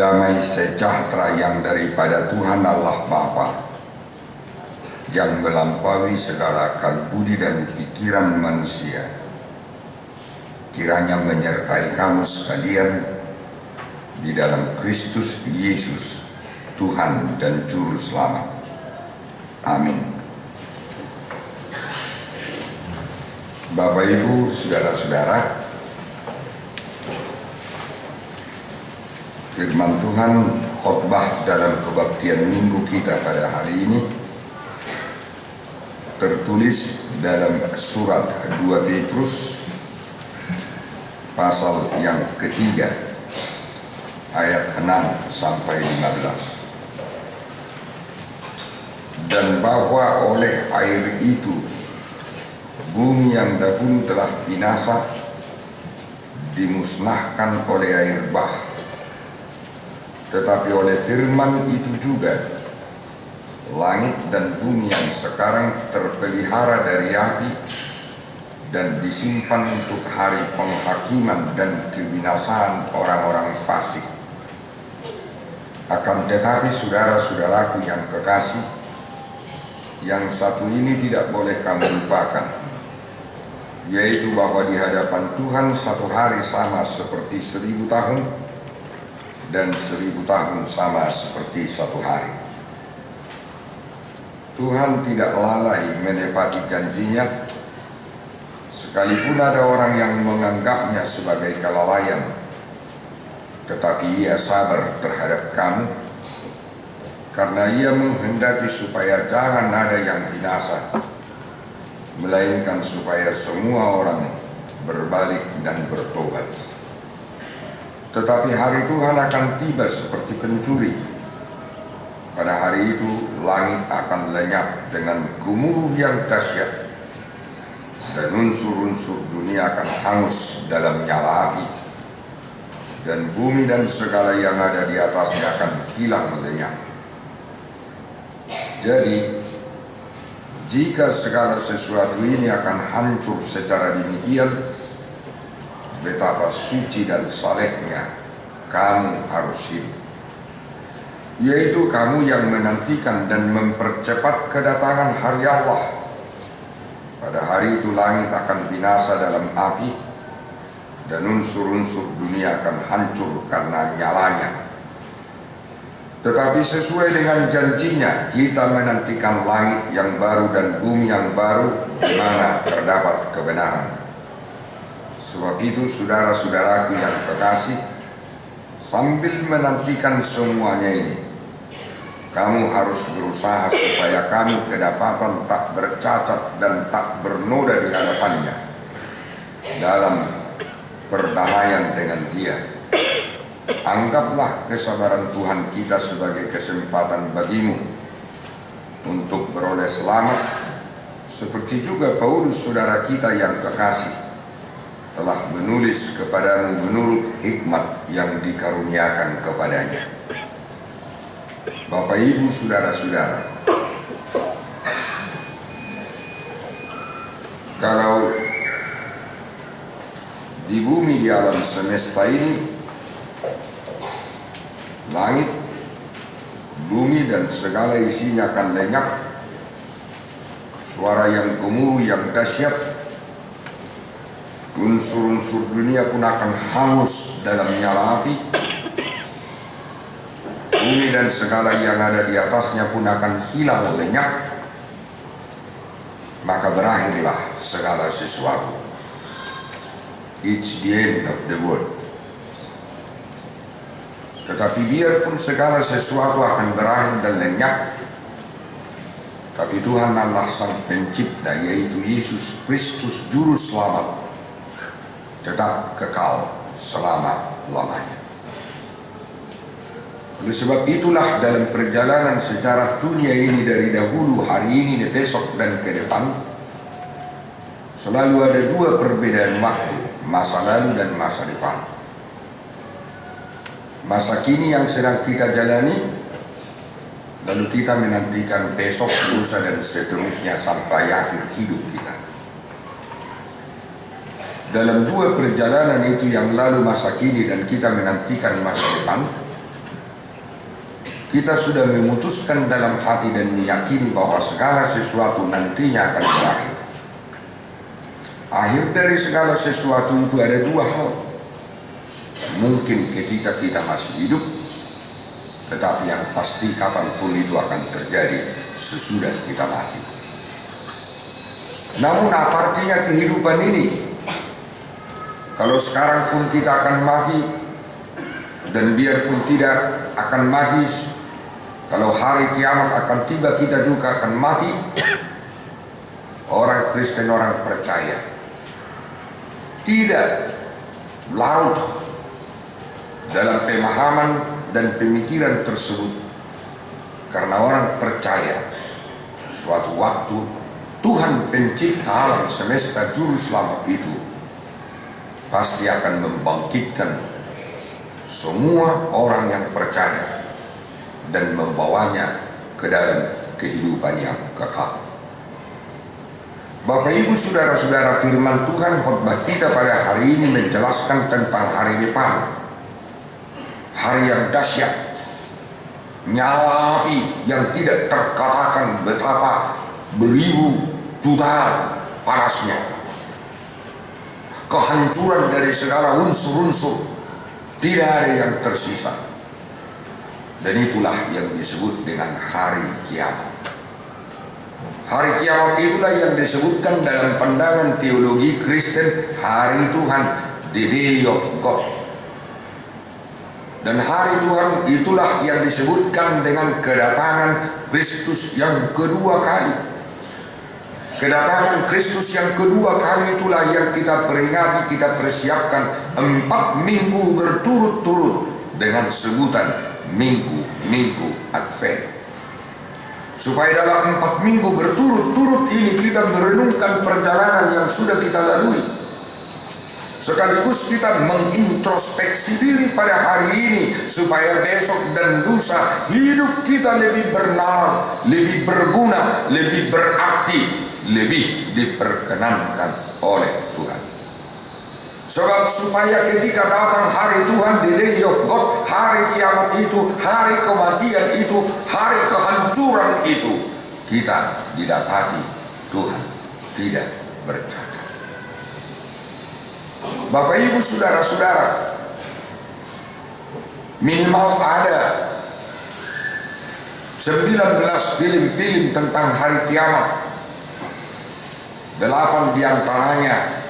Damai sejahtera yang daripada Tuhan Allah Bapa, yang melampaui segala akal budi dan pikiran manusia, kiranya menyertai kamu sekalian di dalam Kristus Yesus, Tuhan dan Juru Selamat. Amin. Bapak, Ibu, saudara-saudara, firman Tuhan khotbah dalam kebaktian minggu kita pada hari ini tertulis dalam surat 2 Petrus pasal yang ketiga ayat 6 sampai 15. Dan bahwa oleh air itu bumi yang dahulu telah binasa dimusnahkan oleh air bah, tetapi oleh firman itu juga langit dan bumi yang sekarang terpelihara dari api dan disimpan untuk hari penghakiman dan kebinasaan orang-orang fasik. Akan tetapi saudara-saudaraku yang kekasih, yang satu ini tidak boleh kamu lupakan, yaitu bahwa di hadapan Tuhan satu hari sama seperti 1000 tahun, dan 1000 tahun sama seperti satu hari. Tuhan tidak lalai menepati janjinya, sekalipun ada orang yang menganggapnya sebagai kelalaian, tetapi Ia sabar terhadap kamu, karena Ia menghendaki supaya jangan ada yang binasa, melainkan supaya semua orang berbalik dan bertobat. Tetapi hari Tuhan akan tiba seperti pencuri. Pada hari itu langit akan lenyap dengan gemuruh yang dahsyat, dan unsur-unsur dunia akan hangus dalam nyala api, dan bumi dan segala yang ada di atasnya akan hilang lenyap. Jadi, jika segala sesuatu ini akan hancur secara demikian, betapa suci dan salehnya kamu harus hidup, yaitu kamu yang menantikan dan mempercepat kedatangan hari Allah. Pada hari itu langit akan binasa dalam api, dan unsur-unsur dunia akan hancur karena nyalanya. Tetapi sesuai dengan janjinya, kita menantikan langit yang baru dan bumi yang baru di mana terdapat kebenaran. Sebab itu saudara-saudaraku yang kekasih, sambil menantikan semuanya ini, kamu harus berusaha supaya kamu kedapatan tak bercacat dan tak bernoda di hadapannya dalam perdamaian dengan Dia. Anggaplah kesabaran Tuhan kita sebagai kesempatan bagimu untuk beroleh selamat, seperti juga Paulus saudara kita yang kekasih telah menulis kepadamu menurut hikmat yang dikaruniakan kepadanya. Bapak, Ibu, saudara-saudara, kalau di bumi, di alam semesta ini, langit, bumi dan segala isinya akan lenyap, suara yang gemuruh yang dahsyat, unsur-unsur dunia pun akan hangus dalam nyala api, bumi dan segala yang ada di atasnya pun akan hilang lenyap, maka berakhirlah segala sesuatu. It's the end of the world. Tetapi biarpun segala sesuatu akan berakhir dan lenyap, tapi Tuhan Allah Sang Pencipta, yaitu Yesus Kristus Juru Selamat, tetap kekal selama-lamanya. Oleh sebab itulah dalam perjalanan sejarah dunia ini dari dahulu, hari ini, besok dan ke depan, selalu ada dua perbedaan waktu, masa lalu dan masa depan. Masa kini yang sedang kita jalani, lalu kita menantikan besok, lusa dan seterusnya sampai akhir hidup kita. Dalam dua perjalanan itu yang lalu, masa kini dan kita menantikan masa depan, kita sudah memutuskan dalam hati dan meyakini bahwa segala sesuatu nantinya akan berakhir. Akhir dari segala sesuatu itu ada dua hal. Mungkin ketika kita masih hidup, tetapi yang pasti kapanpun itu akan terjadi sesudah kita mati. Namun apa artinya kehidupan ini? Kalau sekarang pun kita akan mati, dan biarpun tidak akan mati, kalau hari kiamat akan tiba kita juga akan mati. Orang Kristen, orang percaya tidak larut dalam pemahaman dan pemikiran tersebut, karena orang percaya suatu waktu Tuhan pencipta alam semesta juru selamat itu pasti akan membangkitkan semua orang yang percaya dan membawanya ke dalam kehidupan yang kekal. Bapak Ibu saudara-saudara, firman Tuhan khotbah kita pada hari ini menjelaskan tentang hari depan, hari yang dahsyat, nyala api yang tidak terkatakan betapa beribu juta panasnya, kehancuran dari segala unsur-unsur, tidak ada yang tersisa, dan itulah yang disebut dengan hari kiamat. Hari kiamat itulah yang disebutkan dalam pandangan teologi Kristen hari Tuhan, the day of God. Dan hari Tuhan itulah yang disebutkan dengan kedatangan Kristus yang kedua kali. Kedatangan Kristus yang kedua kali itulah yang kita peringati, kita persiapkan 4 minggu berturut-turut dengan sebutan minggu Advent. Supaya dalam 4 minggu berturut-turut ini kita merenungkan perjalanan yang sudah kita lalui, sekaligus kita mengintrospeksi diri pada hari ini, supaya besok dan lusa hidup kita lebih bernalar, lebih berguna, lebih berarti, lebih diperkenankan oleh Tuhan. Sebab supaya ketika datang hari Tuhan, the day of God, hari kiamat itu, hari kematian itu, hari kehancuran itu, kita didapati Tuhan tidak bercacat. Bapak Ibu saudara-saudara, minimal ada 19 film-film tentang hari kiamat. 8 diantaranya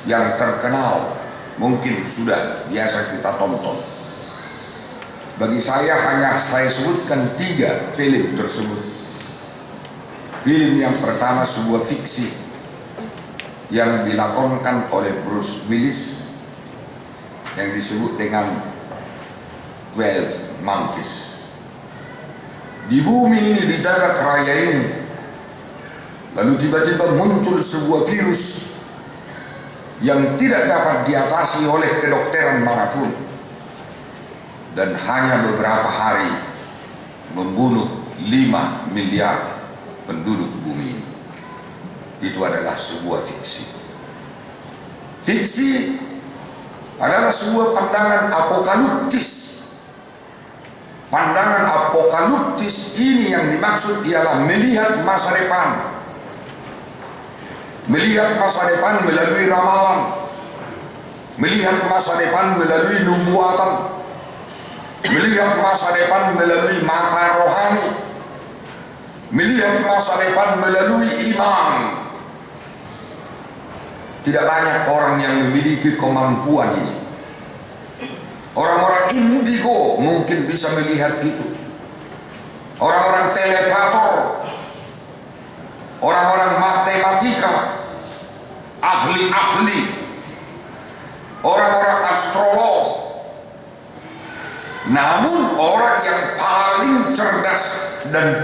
yang terkenal mungkin sudah biasa kita tonton. Bagi saya saya sebutkan 3 film tersebut. Film yang pertama sebuah fiksi yang dilakonkan oleh Bruce Willis yang disebut dengan 12 Monkeys. Di bumi ini, di jagat raya ini, lalu tiba-tiba muncul sebuah virus yang tidak dapat diatasi oleh kedokteran manapun, dan hanya beberapa hari membunuh 5 miliar penduduk bumi ini. Itu adalah sebuah fiksi. Fiksi adalah sebuah pandangan apokaliptis. Pandangan apokaliptis ini yang dimaksud ialah melihat masa depan. Melihat masa depan melalui ramalan, melihat masa depan melalui nubuatan, melihat masa depan melalui mata rohani, melihat masa depan melalui iman. Tidak banyak orang yang memiliki kemampuan ini. Orang-orang indigo mungkin bisa melihat itu. Orang-orang telepator, orang-orang matematika, ahli-ahli, orang-orang astrolog. Namun orang yang paling cerdas dan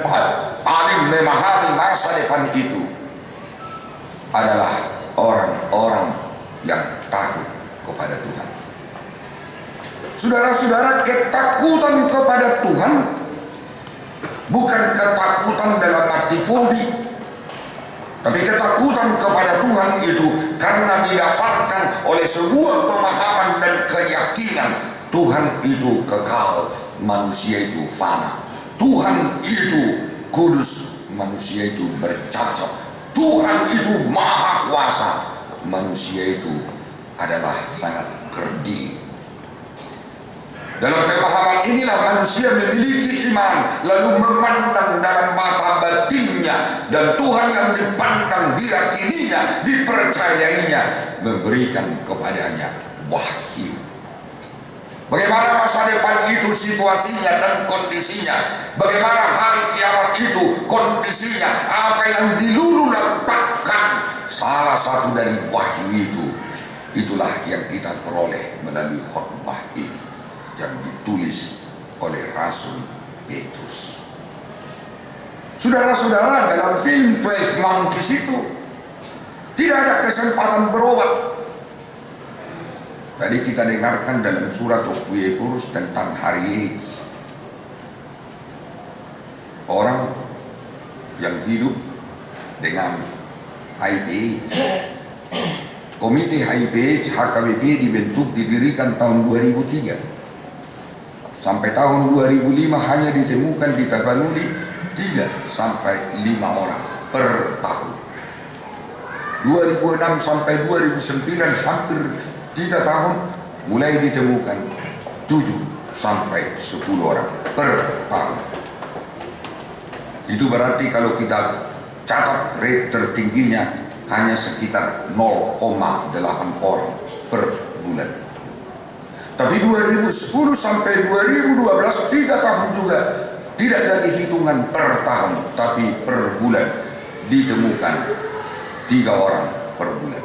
paling memahami masa depan itu adalah orang-orang yang takut kepada Tuhan. Saudara-saudara, ketakutan kepada Tuhan bukan ketakutan dalam arti fobi, tapi ketakutan kepada Tuhan itu karena didasarkan oleh sebuah pemahaman dan keyakinan Tuhan itu kekal manusia itu fana. Tuhan itu kudus, manusia itu bercacat. Tuhan itu maha kuasa, manusia itu adalah sangat kerdil. Dalam pemahaman inilah manusia memiliki iman, lalu memandang dalam mata batinnya, dan Tuhan yang dipandang, diyakininya, dipercayainya, memberikan kepadanya wahyu. Bagaimana masa depan itu situasinya dan kondisinya, bagaimana hari kiamat itu kondisinya, apa yang dilulu letakkan, salah satu dari wahyu itu, itulah yang kita peroleh melalui khotbah ini yang ditulis oleh Rasul Petrus. Saudara-saudara, dalam film 12 Monkeys itu tidak ada kesempatan berobat. Tadi kita dengarkan dalam surat Petrus tentang hari AIDS. Orang yang hidup dengan HIV/AIDS. Komite HIV/AIDS HKBP didirikan tahun 2003. Sampai tahun 2005 hanya ditemukan di Tapanuli 3 sampai 5 orang per tahun. 2006 sampai 2009 hampir 3 tahun mulai ditemukan 7 sampai 10 orang per tahun. Itu berarti kalau kita catat rate tertingginya hanya sekitar 0,8 orang per bulan. Tapi 2010 sampai 2012 3 tahun juga tidak lagi hitungan per tahun, tapi per bulan ditemukan 3 orang per bulan.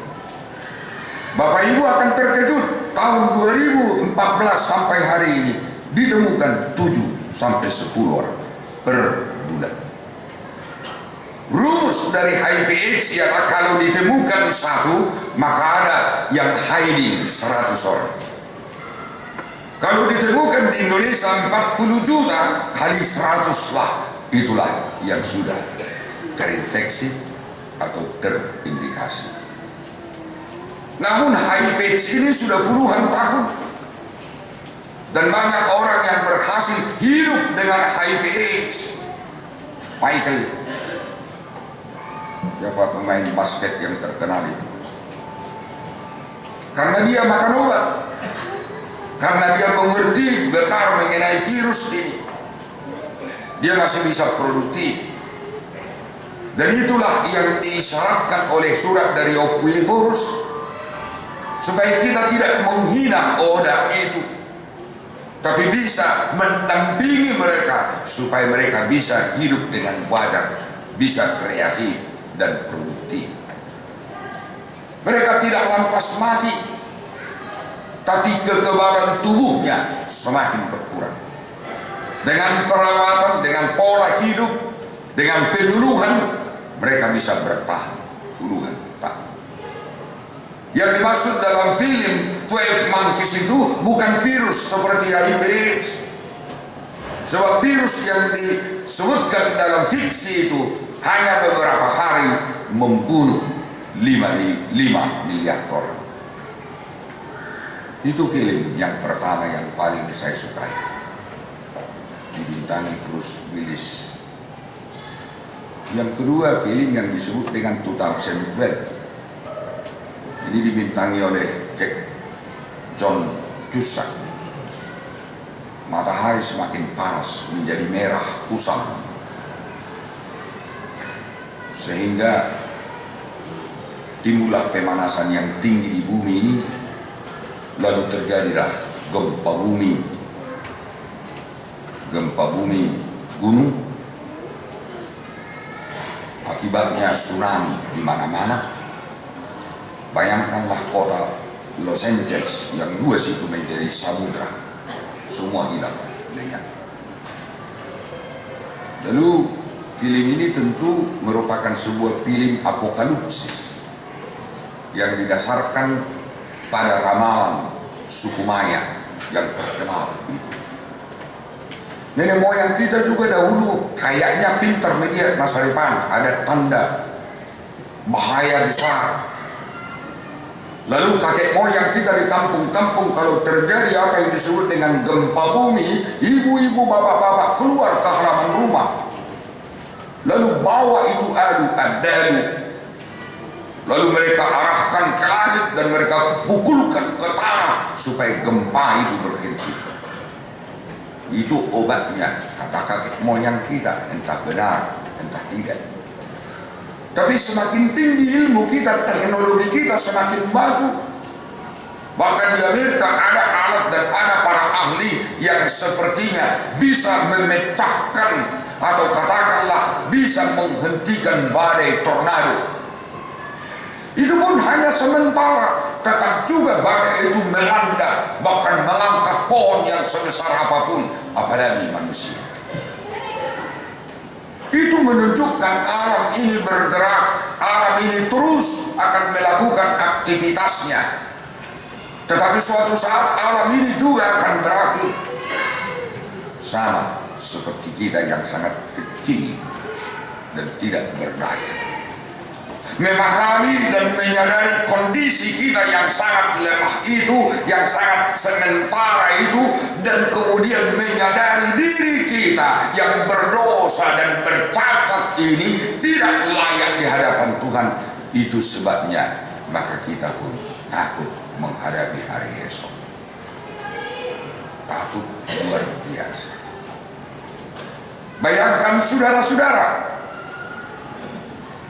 Bapak Ibu akan terkejut, tahun 2014 sampai hari ini ditemukan 7 sampai 10 orang per bulan. Rumus dari HIV/AIDS ialah kalau ditemukan 1, maka ada yang hiding 100 orang. Kalau ditemukan di Indonesia 40 juta kali 100 lah, itulah yang sudah terinfeksi atau terindikasi. Namun HIV/AIDS ini sudah puluhan tahun, dan banyak orang yang berhasil hidup dengan HIV/AIDS. Michael, siapa pemain basket yang terkenal itu? Karena dia makan obat, karena dia mengerti benar mengenai virus ini, dia masih bisa produktif. Dan itulah yang diisyaratkan oleh surat dari Petrus, supaya kita tidak menghina orang itu, tapi bisa mendampingi mereka supaya mereka bisa hidup dengan wajar, bisa kreatif dan produktif. Mereka tidak lantas mati, tapi kekebalan tubuhnya semakin berkurang. Dengan perawatan, dengan pola hidup, dengan penyuluhan, mereka bisa bertahan puluhan tahun. Yang dimaksud dalam film 12 Monkeys itu bukan virus seperti HIV/AIDS. Sebab virus yang disebutkan dalam fiksi itu hanya beberapa hari membunuh 5 miliar orang. Itu film yang pertama yang paling saya sukai, dibintangi Bruce Willis. Yang kedua film yang disebut dengan 2012. Ini dibintangi oleh John Cusack. Matahari semakin panas, menjadi merah kusam, sehingga timbullah pemanasan yang tinggi di bumi ini. Lalu terjadilah gempa bumi gunung, akibatnya tsunami di mana-mana. Bayangkanlah kota Los Angeles yang luas itu menjadi samudra, semua hilang lenyap. Lalu film ini tentu merupakan sebuah film apokalipsis yang didasarkan pada ramalan suku Maya yang terkenal itu. Nenek moyang kita juga dahulu kayaknya pintar melihat masa depan, ada tanda bahaya besar. Lalu kakek moyang kita di kampung-kampung kalau terjadi apa yang disebut dengan gempa bumi, ibu-ibu, bapak-bapak keluar ke halaman rumah. Lalu bawa itu adu. Lalu mereka arahkan ke langit dan mereka pukulkan ke tanah supaya gempa itu berhenti. Itu obatnya, kata kakek moyang kita, entah benar, entah tidak. Tapi semakin tinggi ilmu kita, teknologi kita semakin maju. Bahkan di Amerika ada alat dan ada para ahli yang sepertinya bisa memecahkan atau katakanlah bisa menghentikan badai tornado. Itu pun hanya sementara, tetap juga badai itu melanda, bahkan mengangkat pohon yang sebesar apapun, apalagi manusia. Itu menunjukkan alam ini bergerak, alam ini terus akan melakukan aktivitasnya. Tetapi suatu saat alam ini juga akan berakhir. Sama seperti kita yang sangat kecil dan tidak berdaya. Memahami dan menyadari kondisi kita yang sangat lemah itu, yang sangat sementara itu, dan kemudian menyadari diri kita yang berdosa dan bercacat ini tidak layak di hadapan Tuhan. Itu sebabnya maka kita pun takut menghadapi hari esok. Takut luar biasa. Bayangkan saudara-saudara,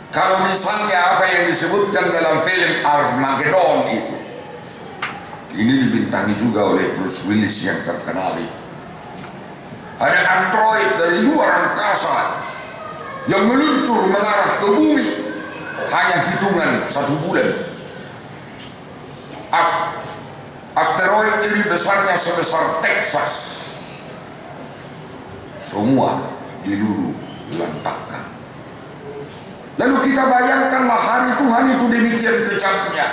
kalau misalnya apa yang disebutkan dalam film Armageddon itu, ini dibintangi juga oleh Bruce Willis yang terkenal itu. Ada android dari luar angkasa yang meluncur mengarah ke bumi, hanya hitungan 1 bulan. Asteroid ini besarnya sebesar Texas. Semua diluluh lantakkan. Lalu kita bayangkanlah hari Tuhan itu demikian kejamnya.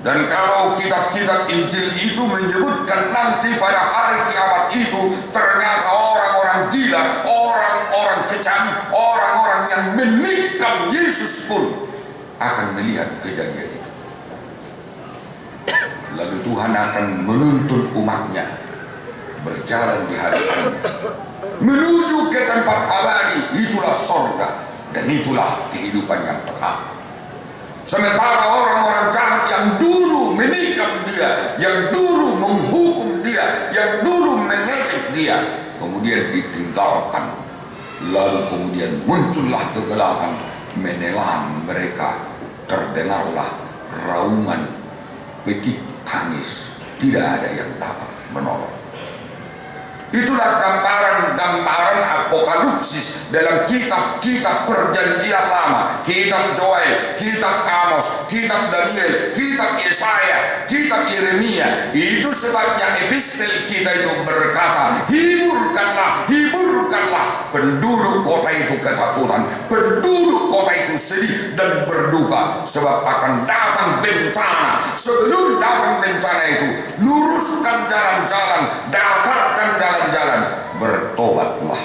Dan kalau kitab-kitab Injil itu menyebutkan nanti pada hari kiamat itu ternyata orang-orang gila, orang-orang kejam, orang-orang yang menikam Yesus pun akan melihat kejadian itu. Lalu Tuhan akan menuntun umatnya berjalan di hadapannya menuju ke tempat abadi, itulah sorga dan itulah kehidupan yang kekal. Sementara orang-orang jahat yang dulu menikam dia, yang dulu menghukum dia, yang dulu mengejek dia, kemudian ditinggalkan, lalu kemudian muncullah kegelapan menelan mereka, terdengarlah raungan, pekik tangis, tidak ada yang dapat menolong. Itulah gambaran apokalipsis dalam kitab-kitab perjanjian lama, kitab Joel, kitab Amos, kitab Daniel, kitab Yesaya, kitab Yeremia. Itu sebabnya epistel kita itu berkata, hiburkanlah, hiburkanlah, penduduk kota itu ketakutan, penduduk kota itu sedih dan berduka, sebab akan datang bencana. Sebelum datang bencana itu, luruskan jalan-jalan, datarkan jalan-jalan, bertobatlah.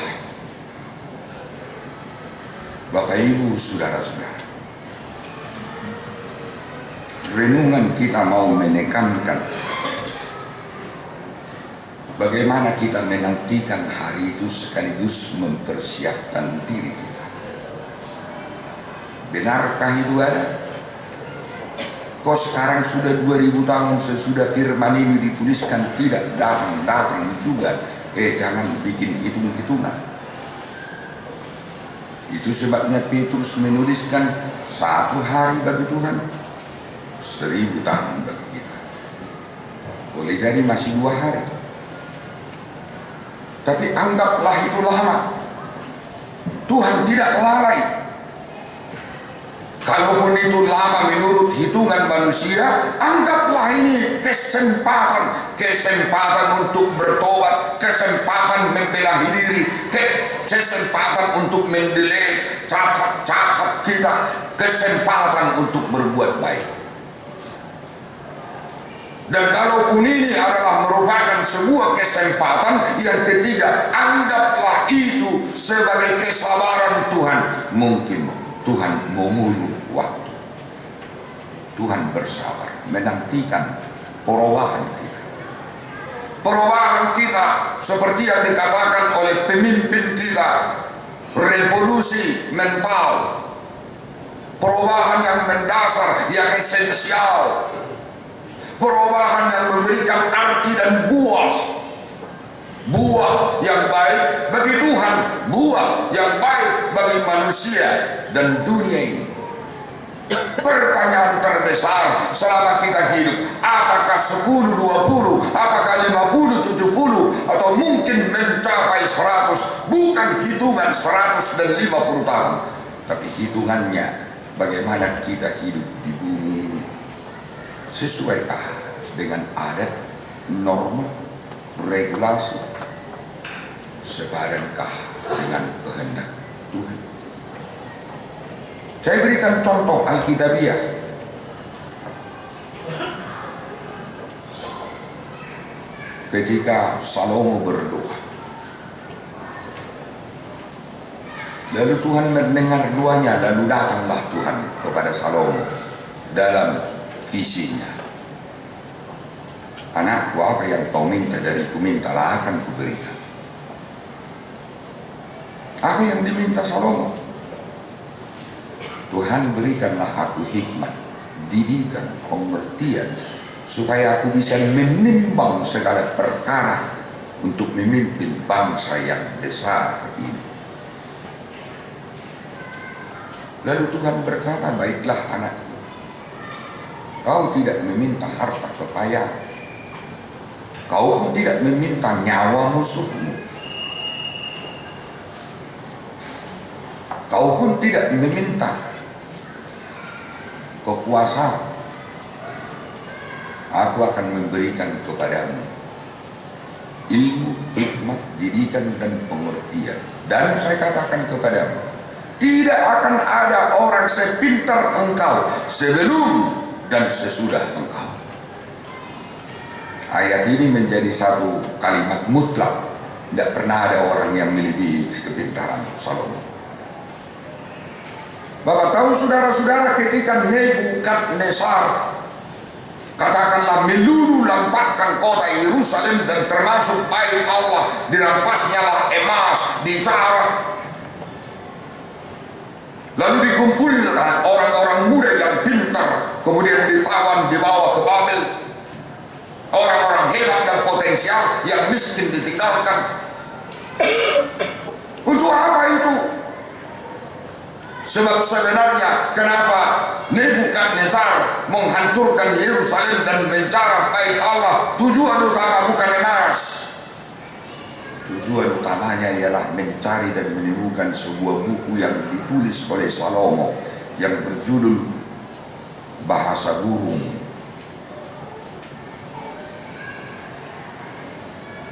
Bapak Ibu, saudara-saudara, renungan kita mau menekankan bagaimana kita menantikan hari itu sekaligus mempersiapkan diri kita. Benarkah itu ada? Kok sekarang sudah 2000 tahun sesudah firman ini dituliskan tidak datang juga? Jangan bikin hitung-hitungan. Itu sebabnya Petrus menuliskan 1 hari bagi Tuhan, 1000 tahun bagi kita. Boleh jadi masih 2 hari, tapi anggaplah itu lama. Tuhan tidak lalai. Kalaupun itu lama menurut hitungan manusia, anggaplah ini kesempatan untuk bertobat, kesempatan membenahi diri, kesempatan untuk mendelete cacat-cacat kita, kesempatan untuk berbuat baik. Dan kalaupun ini adalah merupakan sebuah kesempatan yang ketiga, anggaplah itu sebagai kesabaran Tuhan. Mungkin Tuhan mau mengulur waktu. Tuhan bersabar menantikan perubahan kita. Perubahan kita seperti yang dikatakan oleh pemimpin kita, revolusi mental, perubahan yang mendasar, yang esensial, perubahan yang memberikan arti dan buah yang baik bagi Tuhan, buah yang baik bagi manusia dan dunia ini. Pertanyaan terbesar selama kita hidup, apakah 10, 20, apakah 50, 70, atau mungkin mencapai 100? Bukan hitungan 100 dan 50 tahun, tapi hitungannya bagaimana kita hidup di bumi ini. Sesuaikah dengan adat, norma, regulasi? Sebadankah dengan kehendak Tuhan? Saya berikan contoh Alkitabiah. Ketika Salomo berdoa, lalu Tuhan mendengar doanya, lalu datanglah Tuhan kepada Salomo dalam visinya. Anakku, apa yang kau minta dariku, mintalah akan kuberikan. Apa yang diminta Salomo? Tuhan, berikanlah aku hikmat, didikan, pengertian, supaya aku bisa menimbang segala perkara untuk memimpin bangsa yang besar ini. Lalu Tuhan berkata, baiklah anakku, kau tidak meminta harta kekayaan, kau pun tidak meminta nyawa musuhmu, kau pun tidak meminta kekuasaan. Aku akan memberikan kepadamu ilmu, hikmat, didikan, dan pengertian. Dan saya katakan kepadamu, tidak akan ada orang sepintar engkau sebelum dan sesudah engkau. Ayat ini menjadi satu kalimat mutlak. Tidak pernah ada orang yang melebihi kepintaran Salomo. Bapak tahu saudara-saudara, ketika Nebukadnezar katakanlah meluluh lantakkan kota Yerusalem dan termasuk bait Allah, dirampasnya lah emas, dijarah, lalu dikumpulkan orang-orang muda yang pintar, kemudian ditawan, dibawa ke Babel, orang-orang hebat dan potensial yang miskin ditinggalkan. Untuk apa itu? Sebab sebenarnya kenapa Nebukadnezar menghancurkan Yerusalem dan menjarah bait Allah? Tujuan utama bukan emas. Tujuan utamanya ialah mencari dan menemukan sebuah buku yang ditulis oleh Salomo yang berjudul Bahasa Burung.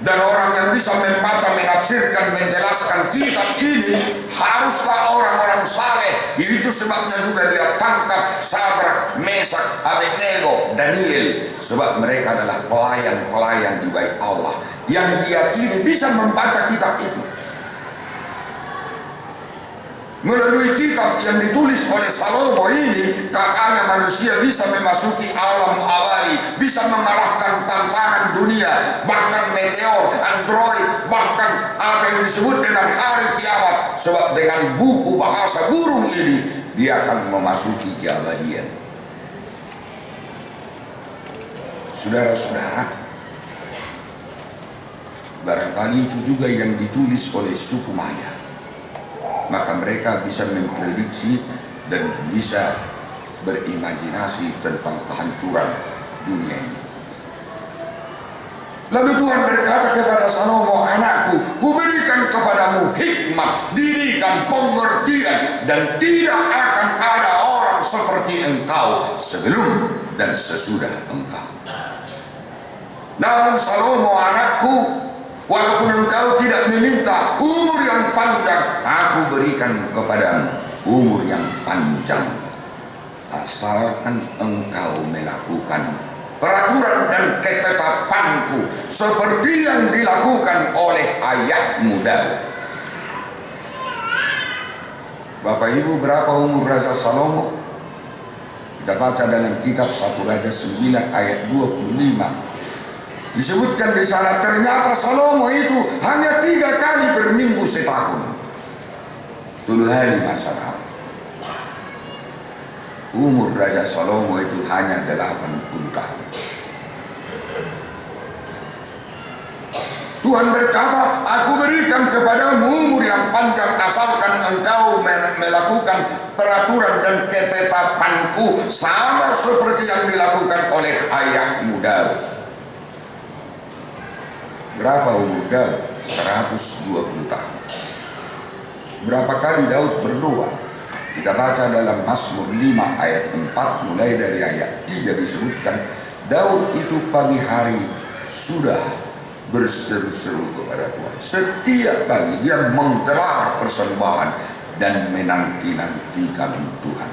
Dan orang yang bisa membaca, menafsirkan, menjelaskan kitab ini haruslah orang-orang saleh. Itu sebabnya juga dia tangkap Sadrak, Mesak, Abednego, Daniel, sebab mereka adalah pelayan-pelayan di bait Allah yang diyakini bisa membaca kitab itu. Melalui kitab yang ditulis oleh Salomo ini, katanya manusia bisa memasuki alam abadi, bisa mengalahkan tantangan dunia, bahkan meteor, android, bahkan apa yang disebut dengan hari kiamat. Sebab dengan buku bahasa burung ini, dia akan memasuki keabadian. Saudara-saudara, barangkali itu juga yang ditulis oleh suku Maya. Maka mereka bisa memprediksi dan bisa berimajinasi tentang kehancuran dunia ini. Lalu Tuhan berkata kepada Salomo, anakku, kuberikan kepadamu hikmat, didikan, pengertian, dan tidak akan ada orang seperti engkau sebelum dan sesudah engkau. Namun Salomo, anakku, walaupun engkau tidak meminta umur yang panjang, aku berikan kepadamu umur yang panjang, asalkan engkau melakukan peraturan dan ketetapanku seperti yang dilakukan oleh ayahmu Daud. Bapak Ibu, berapa umur Raja Salomo? Kita Kita baca dalam kitab 1 Raja 9 ayat 25. Disebutkan di sana, ternyata Salomo itu hanya 3 kali berminggu setahun. Tuluh hari masa lalu. Umur Raja Salomo itu hanya 80 tahun. Tuhan berkata, aku berikan kepadamu umur yang panjang asalkan engkau melakukan peraturan dan ketetapanku sama seperti yang dilakukan oleh ayahmu Daud. Berapa umur Daud? 120 tahun. Berapa kali Daud berdoa? Kita baca dalam Mazmur 5 ayat 4 mulai dari ayat 3 disebutkan, Daud itu pagi hari sudah berseru-seru kepada Tuhan. Setiap pagi dia menggelar persembahan dan menanti-nantikan Tuhan.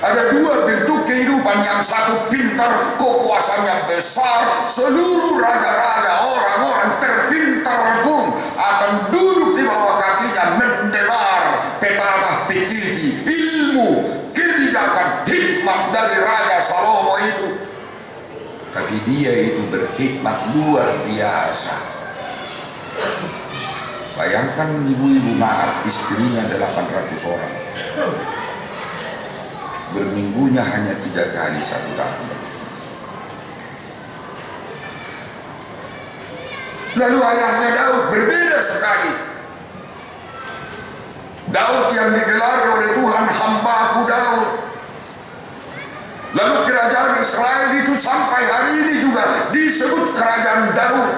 Ada 2 bentuk kehidupan, yang satu pintar, kekuasaannya besar, seluruh raja-raja, orang-orang terpintar pun akan duduk di bawah kakinya mendengar petatah petiti, ilmu, kebijakan, hikmat dari Raja Salomo itu. Tapi dia itu berhikmat luar biasa. Bayangkan ibu-ibu maaf, istrinya 800 orang. Berminggunya hanya 3 kali 1 tahun. Lalu ayahnya Daud berbeda sekali. Daud yang digelar oleh Tuhan, hamba-Ku Daud. Lalu kerajaan Israel itu sampai hari ini juga disebut kerajaan Daud.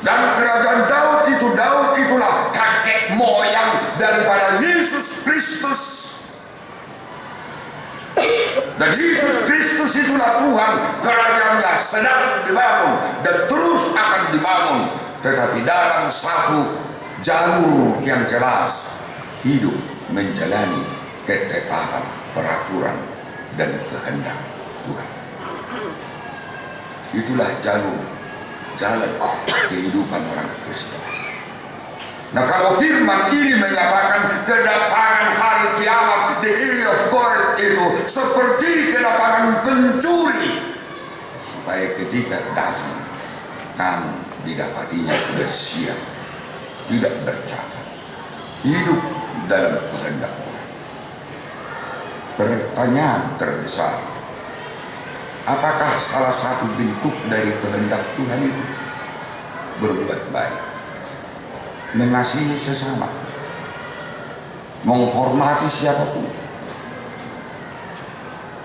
Dan kerajaan Daud itulah kakek moyang daripada Yesus Kristus. Dan Yesus Kristus itulah Tuhan, kerajaannya sedang dibangun dan terus akan dibangun. Tetapi dalam satu jalur yang jelas, hidup menjalani ketetapan, peraturan, dan kehendak Tuhan. Itulah jalan kehidupan orang Kristen. Nah, kalau firman ini menyatakan kedatangan hari kiamat, the day of God itu seperti kedatangan pencuri, supaya ketika datang kamu didapatinya sudah siap, tidak bercacat, hidup dalam kehendak Tuhan. Pertanyaan terbesar, apakah salah satu bentuk dari kehendak Tuhan itu berbuat baik, mengasihi sesama, menghormati siapapun,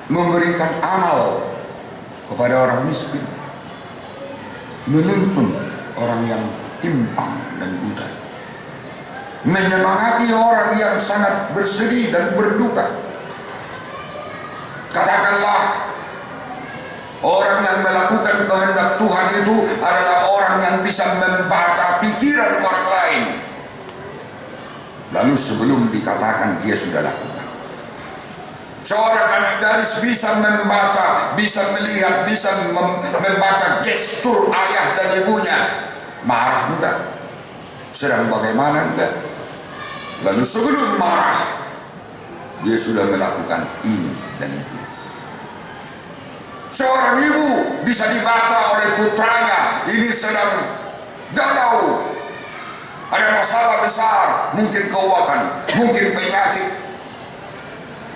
memberikan amal kepada orang miskin, menuntun orang yang timpang dan buta, menyemangati orang yang sangat bersedih dan berduka. Katakanlah, orang yang melakukan kehendak Tuhan itu adalah orang yang bisa membaca pikiran orang lain. Lalu sebelum dikatakan dia sudah lakukan. Seorang anak gadis bisa membaca, bisa melihat, bisa membaca gestur ayah dan ibunya. Marah enggak? Sedang bagaimana enggak? Lalu sebelum marah, dia sudah melakukan ini dan itu. Seorang ibu bisa dibaca oleh putranya, ini sedang galau, ada masalah besar, mungkin keuangan, mungkin penyakit.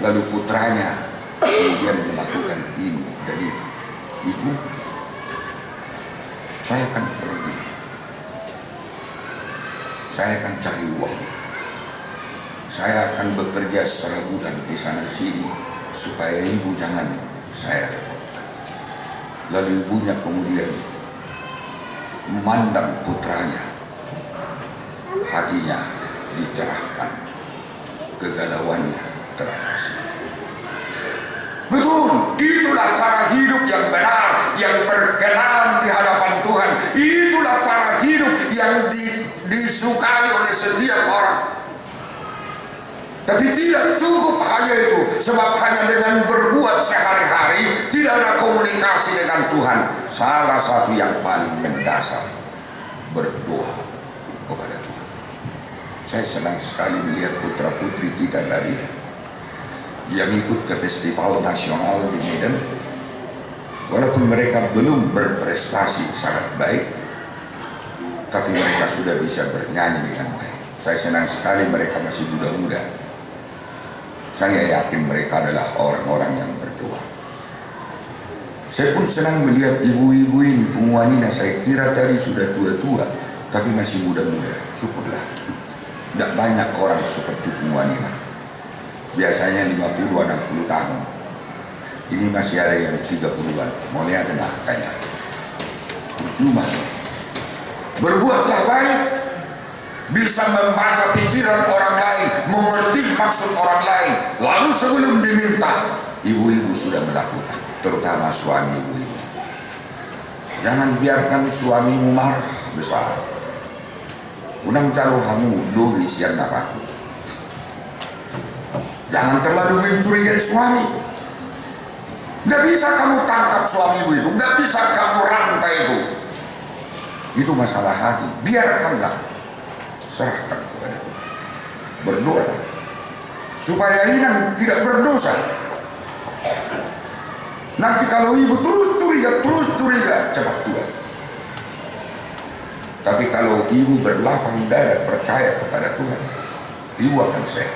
Lalu putranya kemudian melakukan ini dan itu. Ibu, saya akan pergi, saya akan cari uang, saya akan bekerja serabutan di sana sini supaya ibu jangan saya repotkan. Lalu ibunya kemudian memandang putranya, hatinya dicerahkan, kegalauannya teratasi. Betul, itulah cara hidup yang benar, yang berkenan di hadapan Tuhan. Itulah cara hidup yang disukai oleh setiap orang. Tapi tidak cukup hanya itu, sebab hanya dengan berbuat sehari-hari tidak ada komunikasi dengan Tuhan. Salah satu yang paling mendasar, berdoa kepada Tuhan. Saya senang sekali melihat putra-putri kita tadi yang ikut ke festival nasional di Medan. Walaupun mereka belum berprestasi sangat baik, tapi mereka sudah bisa bernyanyi dengan baik. Saya senang sekali mereka masih muda-muda. Saya yakin mereka adalah orang-orang yang berdoa. Saya pun senang melihat ibu-ibu ini, penguanina. Saya kira tadi sudah tua-tua, tapi masih muda-muda. Syukurlah. Tidak banyak orang seperti penguanina. Biasanya 50-60 tahun. Ini masih ada yang 30-an. Mau lihat enggak kayaknya. Percuma. Berbuatlah baik. Bisa membaca pikiran orang lain, mengerti maksud orang lain. Lalu sebelum diminta, ibu-ibu sudah melakukan, terutama suami ibu-ibu. Jangan biarkan suamimu marah besar. Unang caluhamu dobi siang napaku. Jangan terlalu mencurigai suami. Gak bisa kamu tangkap suamimu itu, gak bisa kamu rantai itu. Itu masalah hati. Biarkanlah. Serahkan kepada Tuhan. Berdoa supaya Inang tidak berdosa. Nanti kalau ibu terus curiga, cepat tua. Tapi kalau ibu berlapang dada percaya kepada Tuhan, ibu akan sehat.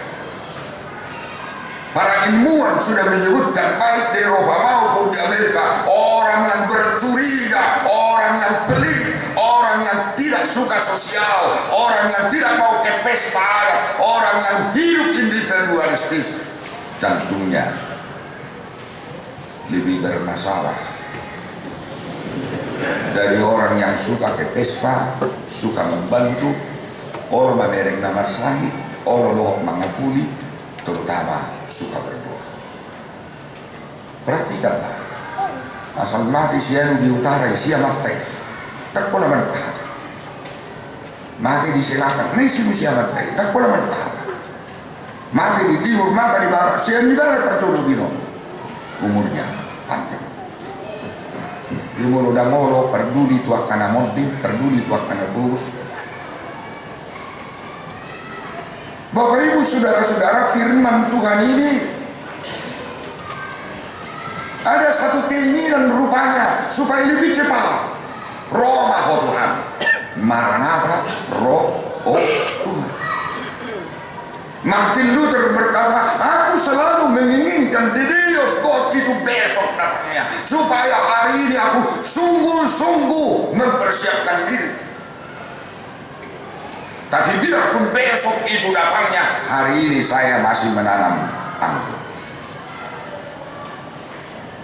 Para ilmuwan sudah menyebutkan, baik di Eropa maupun di Amerika, orang yang bercuriga, orang yang pelit, orang yang tidak suka sosial, orang yang tidak mau ke pesta adat, orang yang hidup individualistis, jantungnya lebih bermasalah dari orang yang suka ke pesta, suka membantu, orang memereng namar sahih, orang lohok mengakuli, terutama suka berdoa. Perhatikanlah, asal mati sianu di utara sia mati, tak pola manfaat. Mati di selatan, nisi sia mati, tak pola manfaat. Mati di timur, mati di barat, sian di barat tertuduh bino. Umurnya panjang. Umur udah ngolo, peduli tuak kana monting, peduli tuak kana burus. Bapak Ibu saudara-saudara, firman Tuhan ini ada satu keinginan rupanya supaya lebih cepat. Roma ho Tuhan, Maranatha, roh Tuhan. Martin Luther berkata, aku selalu menginginkan di Dios God itu besok datangnya, supaya hari ini aku sungguh-sungguh mempersiapkan diri. Tapi biarpun besok itu datangnya, hari ini saya masih menanam anggur.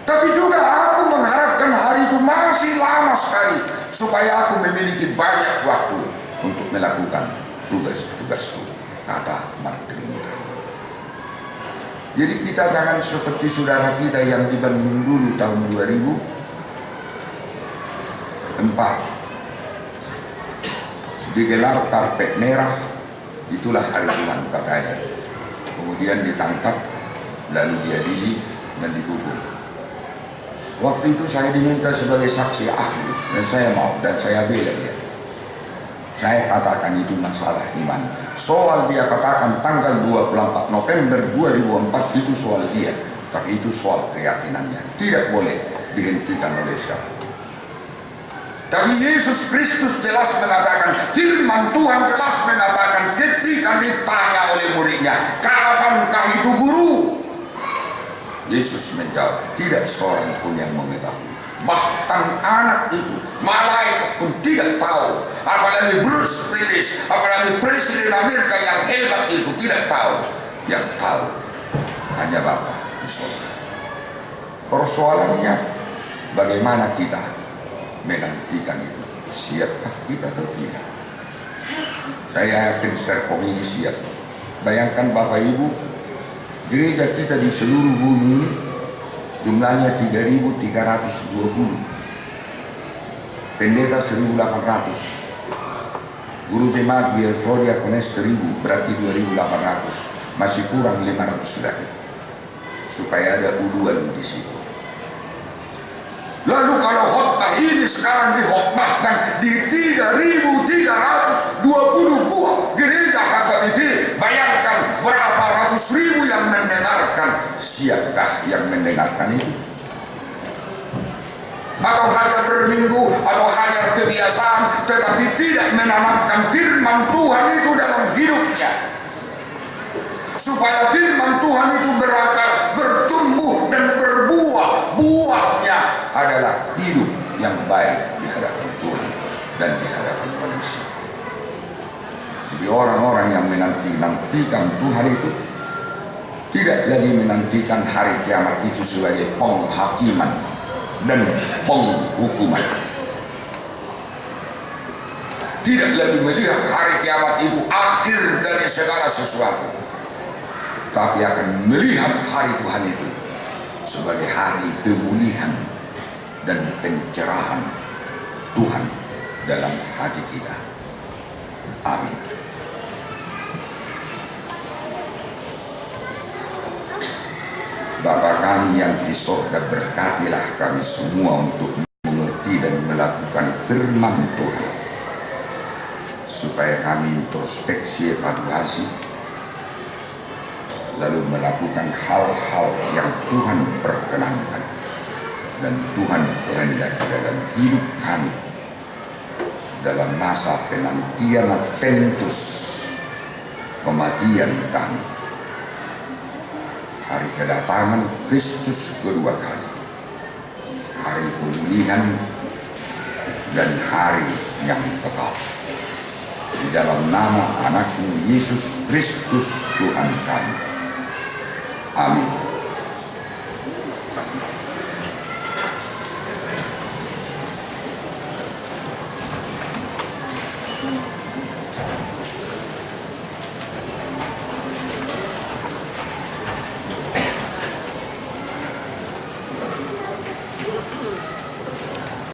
Tapi juga aku mengharapkan hari itu masih lama sekali, supaya aku memiliki banyak waktu untuk melakukan tugas-tugasku, kata Martin Luther. Jadi kita jangan seperti saudara kita yang di Bandung dulu tahun 2004. Digelar karpet merah, itulah hari Tuhan katanya. Kemudian ditangkap, lalu diadili dan dihukum. Waktu itu saya diminta sebagai saksi ahli, dan saya mau, dan saya bela dia. Saya katakan itu masalah iman. Soal dia katakan tanggal 24 November 2004 itu soal dia, tapi itu soal keyakinannya. Tidak boleh dihentikan oleh siapa. Tapi Yesus Kristus jelas mengatakan, firman Tuhan jelas mengatakan ketika ditanya oleh muridnya, kapankah itu guru? Yesus menjawab, tidak seorang pun yang mengetahui. Bahkan anak itu, malaikat pun tidak tahu. Apalagi Bruce Willis, apalagi Presiden Amerika yang hebat itu tidak tahu. Yang tahu hanya Bapa di surga. Persoalannya, bagaimana kita menantikan itu? Siapkah kita atau tidak? Saya yakin Serkom ini siap. Bayangkan Bapak Ibu, gereja kita di seluruh bumi ini jumlahnya 3.320, pendeta 1.800, guru jemaat biar Floria Kones 1.000, berarti 2.800, masih kurang 500 lagi supaya ada uduan di situ. Lalu kalau khotbah ini sekarang dikhotbahkan di 3.320 buah gereja HKBP, bayangkan berapa ratus ribu yang mendengarkan Siapkah yang mendengarkan itu? Atau hanya berminggu, atau hanya kebiasaan, tetapi tidak menanamkan firman Tuhan itu dalam hidupnya, supaya firman Tuhan itu berakar, bertumbuh dan berbuah. Buahnya adalah hidup yang baik di hadapan Tuhan dan di hadapan manusia. Jadi orang-orang yang menanti-nantikan Tuhan itu tidak lagi menantikan hari kiamat itu sebagai penghakiman dan penghukuman. Tidak lagi melihat hari kiamat itu akhir dari segala sesuatu, tapi akan melihat hari Tuhan itu sebagai hari pemulihan dan pencerahan Tuhan dalam hati kita. Amin. Bapa kami yang di sorga, berkatilah kami semua untuk mengerti dan melakukan firman Tuhan, supaya kami introspeksi evaluasi, lalu melakukan hal-hal yang Tuhan perkenankan dan Tuhan kehendaki dalam hidup kami dalam masa penantian Adventus, kematian kami, hari kedatangan Kristus kedua kali, hari pemulihan dan hari yang kekal. Di dalam nama Anakmu Yesus Kristus Tuhan kami. Amin.